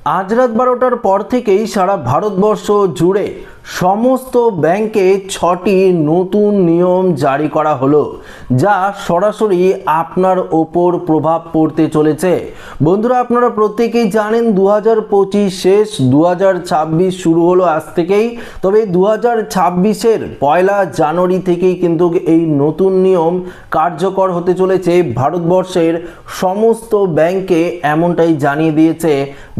আজ রাত 12টার পর থেকেই সারা ভারতবর্ষ জুড়ে সমস্ত ব্যাংকে 6টি নতুন নিয়ম জারি করা হলো, যা সরাসরি আপনার ওপর প্রভাব পড়তে চলেছে। বন্ধুরা, আপনারা প্রত্যেকেই জানেন 2025 শেষ, 2026 শুরু হলো আজ থেকেই। তবে 2026-এর 1 জানুয়ারি থেকেই কিন্তু এই নতুন নিয়ম কার্যকর হতে চলেছে ভারতবর্ষের সমস্ত ব্যাংকে, এমনটাই জানিয়ে দিয়েছে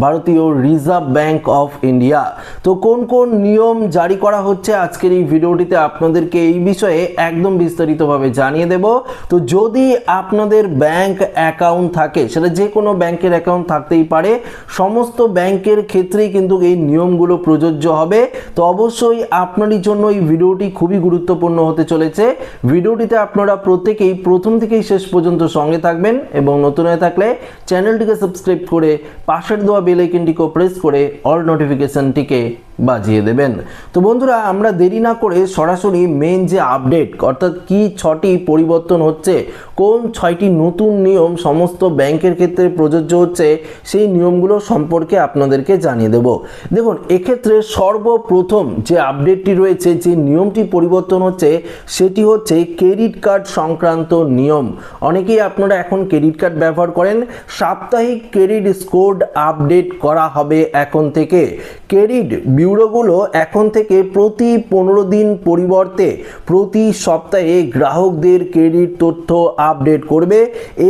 ভারতীয় রিজার্ভ ব্যাংক অফ ইন্ডিয়া। তো কোন কোন নিয়ম জারি করা হচ্ছে আজকের এই ভিডিওটিতে আপনাদেরকে এই বিষয়ে একদম বিস্তারিতভাবে জানিয়ে দেব। তো যদি আপনাদের ব্যাংক অ্যাকাউন্ট থাকে, সেটা যে কোনো ব্যাংকের অ্যাকাউন্ট থাকতেই পারে, সমস্ত ব্যাংকের ক্ষেত্রেই কিন্তু এই নিয়মগুলো প্রযোজ্য হবে। তো অবশ্যই আপনারই জন্য এই ভিডিওটি খুবই গুরুত্বপূর্ণ হতে চলেছে। ভিডিওটিতে আপনারা প্রত্যেকেই প্রথম থেকেই শেষ পর্যন্ত সঙ্গে থাকবেন এবং নতুন হয়ে থাকলে চ্যানেলটিকে সাবস্ক্রাইব করে পাশের দেওয়া বেল আইকনটিকে প্রেস করে অল নোটিফিকেশনটিকে বাজিয়ে দেবেন। তো বন্ধুরা, আমরা দেরি না করে সরাসরি মেন যে আপডেট, অর্থাৎ কি 6টি পরিবর্তন হচ্ছে, কোন 6টি নতুন নিয়ম সমস্ত ব্যাংকের ক্ষেত্রে প্রযোজ্য হচ্ছে, সেই নিয়মগুলো সম্পর্কে আপনাদেরকে জানিয়ে দেব। দেখুন, এক্ষেত্রে সর্বপ্রথম যে আপডেটটি রয়েছে, যে নিয়মটি পরিবর্তন হচ্ছে, সেটি হচ্ছে ক্রেডিট কার্ড সংক্রান্ত নিয়ম। অনেকেই আপনারা এখন ক্রেডিট কার্ড ব্যবহার করেন। সাপ্তাহিক ক্রেডিট স্কোর আপডেট করা হবে এখন থেকে। ক্রেডিট ব্যুরোগুলো এখন থেকে প্রতি 15 দিন পরিবর্তে প্রতি সপ্তাহে গ্রাহকদের ক্রেডিট তথ্য আপডেট করবে।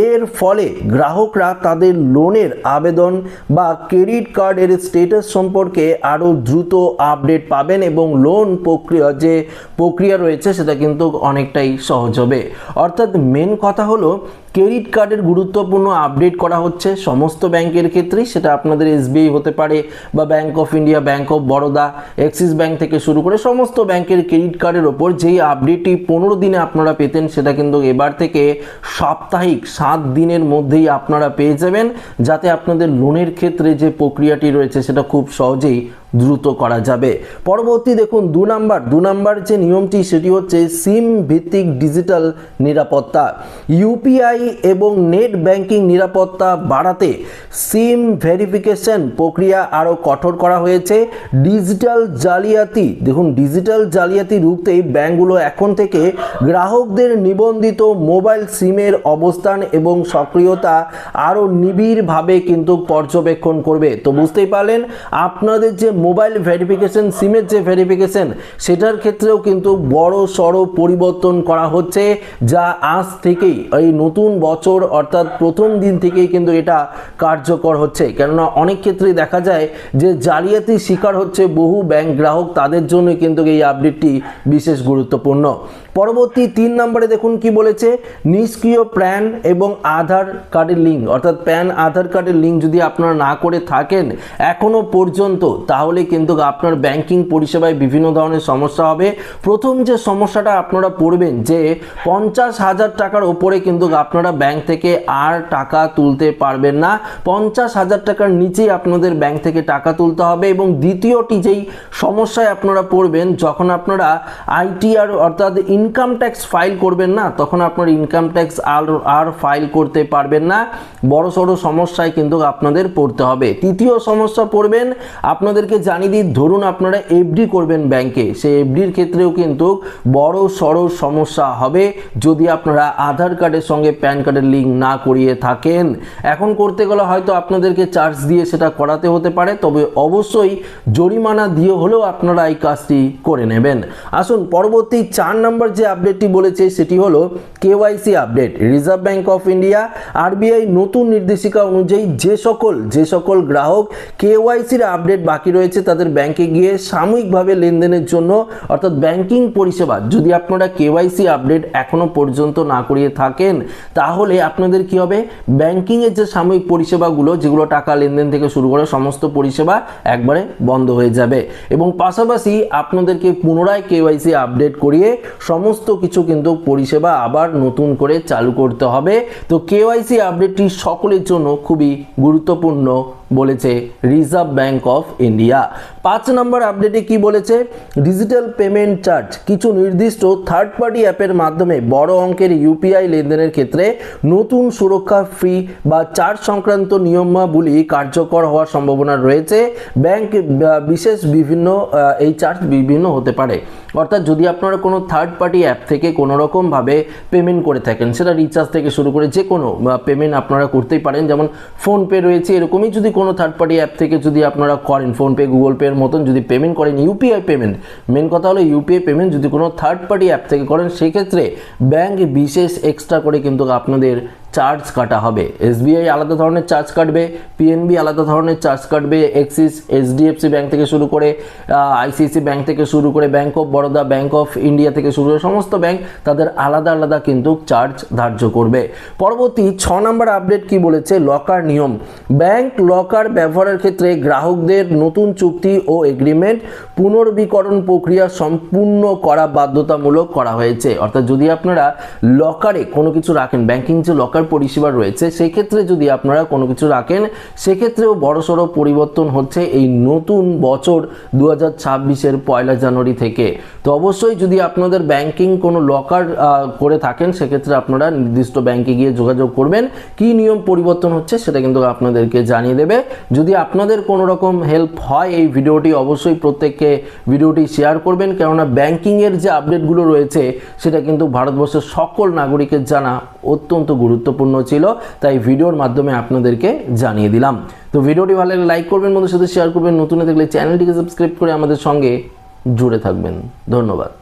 এর ফলে গ্রাহকরা তাদের লোনের আবেদন বা ক্রেডিট কার্ডের স্ট্যাটাস সম্পর্কে আরও দ্রুত আপডেট পাবেন এবং লোন প্রক্রিয়া রয়েছে সেটা কিন্তু অনেকটাই সহজ হবে। অর্থাৎ মেন কথা হলো, ক্রেডিট কার্ডের গুরুত্বপূর্ণ আপডেট করা হচ্ছে সমস্ত ব্যাংকের ক্ষেত্রেই। সেটা আপনাদের এসবিআই হতে পারে বা bank of India, bank of Baroda, Axis bank থেকে শুরু করে সমস্ত ব্যাংকের ক্রেডিট কার্ডের ওপর যেই আপডেটটি 15 দিনে আপনারা পেতেন, সেটা কিন্তু এবার থেকে সাপ্তাহিক 7 দিনের মধ্যেই আপনারা পেয়ে যাবেন, যাতে আপনাদের লোনের ক্ষেত্রে যে প্রক্রিয়াটি রয়েছে সেটা খুব সহজেই দ্রুত করা যাবে। পরবর্তী দেখুন 2 নাম্বার যে নিয়মটি, সেটি হচ্ছে সিম ভিত্তিক ডিজিটাল নিরাপত্তা। ইউপিআই এবং নেট ব্যাংকিং নিরাপত্তা বাড়াতে সিম ভেরিফিকেশন প্রক্রিয়া আরও কঠোর করা হয়েছে। ডিজিটাল জালিয়াতি, দেখুন ডিজিটাল জালিয়াতি রুখতেই ব্যাংকগুলো এখন থেকে গ্রাহকদের নিবন্ধিত মোবাইল সিমের অবস্থান এবং সক্রিয়তা আরও নিবিড়ভাবে কিন্তু পর্যবেক্ষণ করবে। তো বুঝতেই পারলেন, আপনাদের যে মোবাইল ভেরিফিকেশন, সিমের যে ভেরিফিকেশন, সেটার ক্ষেত্রেও কিন্তু বড় সড় পরিবর্তন করা হচ্ছে, যা আজ থেকেই এই নতুন বছর অর্থাৎ প্রথম দিন থেকেই কিন্তু এটা কার্যকর হচ্ছে। কেননা অনেক ক্ষেত্রেই দেখা যায় যে জালিয়াতির শিকার হচ্ছে বহু ব্যাংক গ্রাহক, তাদের জন্য কিন্তু এই আপডেটটি বিশেষ গুরুত্বপূর্ণ। পরবর্তী 3 নম্বরে দেখুন কি বলেছে, নিষ্ক্রিয় প্যান এবং আধার কার্ডের লিঙ্ক, অর্থাৎ প্যান আধার কার্ডের লিঙ্ক যদি আপনারা না করে থাকেন এখনো পর্যন্ত, তাহলে কিন্তু আপনার ব্যাংকিং পরিষেবায় বিভিন্ন ধরনের সমস্যা হবে। প্রথম যে সমস্যাটা আপনারা পড়বেন যে 50,000 টাকার ওপরে কিন্তু আপনারা ব্যাংক থেকে আর টাকা তুলতে পারবেন না। 50,000 টাকার নিচেই আপনাদের ব্যাংক থেকে টাকা তুলতে হবে। এবং দ্বিতীয়টি যেই সমস্যায় আপনারা পড়বেন, যখন আপনারা আইটিআর অর্থাৎ ইনকাম ট্যাক্স ফাইল করবেন না, তখন আপনার ইনকাম ট্যাক্স আর ফাইল করতে পারবেন না। বড় সড়ো সমস্যায় কিন্তু আপনাদের পড়তে হবে। তৃতীয় সমস্যা পড়বেন, আপনাদেরকে জানিয়ে দিই, ধরুন আপনারা এফডি করবেন ব্যাংকে, সেই এফডির ক্ষেত্রেও কিন্তু বড় সড়ো সমস্যা হবে যদি আপনারা আধার কার্ডের সঙ্গে প্যান কার্ডের লিঙ্ক না করিয়ে থাকেন। এখন করতে গেলে হয়তো আপনাদেরকে চার্জ দিয়ে সেটা করাতে হতে পারে, তবে অবশ্যই জরিমানা দিয়ে হলেও আপনারা এই কাজটি করে নেবেন। আসুন পরবর্তী 4 নম্বর যে আপডেটটি বলেছে, সেটি হলো KYC update. Reserve bank of India RBI নতুন নির্দেশিকা অনুযায়ী যে সকল গ্রাহক কেওয়াইসির আপডেট বাকি রয়েছে, তাদের ব্যাংকে গিয়ে সাময়িকভাবে লেনদেনের জন্য, অর্থাৎ ব্যাংকিং পরিষেবা যদি আপনারা কেওয়াইসি আপডেট এখনো পর্যন্ত না করিয়ে থাকেন, তাহলে আপনাদের কি হবে, ব্যাংকিংয়ের যে সাময়িক পরিষেবাগুলো, যেগুলো টাকা লেনদেন থেকে শুরু করে সমস্ত পরিষেবা একবারে বন্ধ হয়ে যাবে। এবং পাশাপাশি আপনাদেরকে পুনরায় কেওয়াইসি আপডেট করিয়ে সমস্ত কিছু কিন্তু পরিষেবা আবার নতুন করে চালু করতে হবে। তো কেওয়াইসি আপডেটটি সকলের জন্য খুবই গুরুত্বপূর্ণ বলেছে রিজার্ভ ব্যাঙ্ক অফ ইন্ডিয়া। 5 নম্বর আপডেটে কি বলেছে, ডিজিটাল পেমেন্ট চার্জ কিছু নির্দিষ্ট থার্ড পার্টি অ্যাপের মাধ্যমে বড় অঙ্কের ইউপিআই লেনদেনের ক্ষেত্রে নতুন সুরক্ষা ফি বা চার্জ সংক্রান্ত নিয়মাবলী কার্যকর হওয়ার সম্ভাবনা রয়েছে। ব্যাংক বিশেষ বিভিন্ন এই চার্জ বিভিন্ন হতে পারে, অর্থাৎ যদি আপনারা কোনো থার্ড পার্টি অ্যাপ থেকে কোনো রকমভাবে পেমেন্ট করে থাকেন, সেটা রিচার্জ থেকে শুরু করে যে কোনো পেমেন্ট আপনারা করতেই পারেন, যেমন ফোনপে রয়েছে, এরকমই যদি কোনো থার্ড পার্টি অ্যাপ থেকে যদি আপনারা করেন, ফোনপে গুগল পের মতন যদি পেমেন্ট করেন, ইউপিআই পেমেন্ট, মেন কথা হলো ইউপিআই পেমেন্ট যদি কোনো থার্ড পার্টি অ্যাপ থেকে করেন, সেক্ষেত্রে ব্যাংক বিশেষ এক্সট্রা করে কিন্তু আপনাদের চার্জ কাটা হবে। এসবিআই আলাদা ধরনের চার্জ কাটবে, পিএনবি আলাদা ধরনের চার্জ কাটবে, এক্সিস, এইচডিএফসি ব্যাংক থেকে শুরু করে আইসিআইসি ব্যাংক থেকে শুরু করে bank of Baroda, bank of India থেকে শুরু করে সমস্ত ব্যাংক তাদের আলাদা আলাদা কিন্তু চার্জ ধার্য করবে। পরবর্তী 6 নম্বর আপডেট কি বলেছে, লকার নিয়ম। ব্যাংক লকার ব্যবহারের ক্ষেত্রে গ্রাহকদের নতুন চুক্তি ও এগ্রিমেন্ট পুনর্বীকরণ প্রক্রিয়া সম্পূর্ণ করা বাধ্যতামূলক করা হয়েছে। অর্থাৎ যদি আপনারা লকারে কোনো কিছু রাখেন, ব্যাংকিং যে লকার পরিষেবা রয়েছে, সেই ক্ষেত্রে যদি আপনারা কোনো কিছু রাখেন, সেক্ষেত্রেও বড়সড় পরিবর্তন হচ্ছে এই নতুন বছর 2026-এর 1 জানুয়ারি থেকে। তো অবশ্যই যদি আপনাদের ব্যাংকিং কোনো লকার করে থাকেন, সেক্ষেত্রে আপনারা নির্দিষ্ট ব্যাংকে গিয়ে যোগাযোগ করবেন, কি নিয়ম পরিবর্তন হচ্ছে সেটা কিন্তু আপনাদেরকে জানিয়ে দেবে। যদি আপনাদের কোনো রকম হেল্প হয় এই ভিডিওটি, অবশ্যই প্রত্যেককে ভিডিওটি শেয়ার করবেন, কেননা ব্যাংকিংয়ের যে আপডেটগুলো রয়েছে সেটা কিন্তু ভারতবর্ষের সকল নাগরিকের জানা অত্যন্ত গুরুত্বপূর্ণ ছিল, তাই ভিডিওর মাধ্যমে আপনাদেরকে জানিয়ে দিলাম। তো ভিডিওটি ভালো লাগলে লাইক করবেন, বন্ধুদের সাথে শেয়ার করবেন, নতুন থাকলে চ্যানেলটিকে সাবস্ক্রাইব করে আমাদের সঙ্গে জুড়ে থাকবেন। ধন্যবাদ।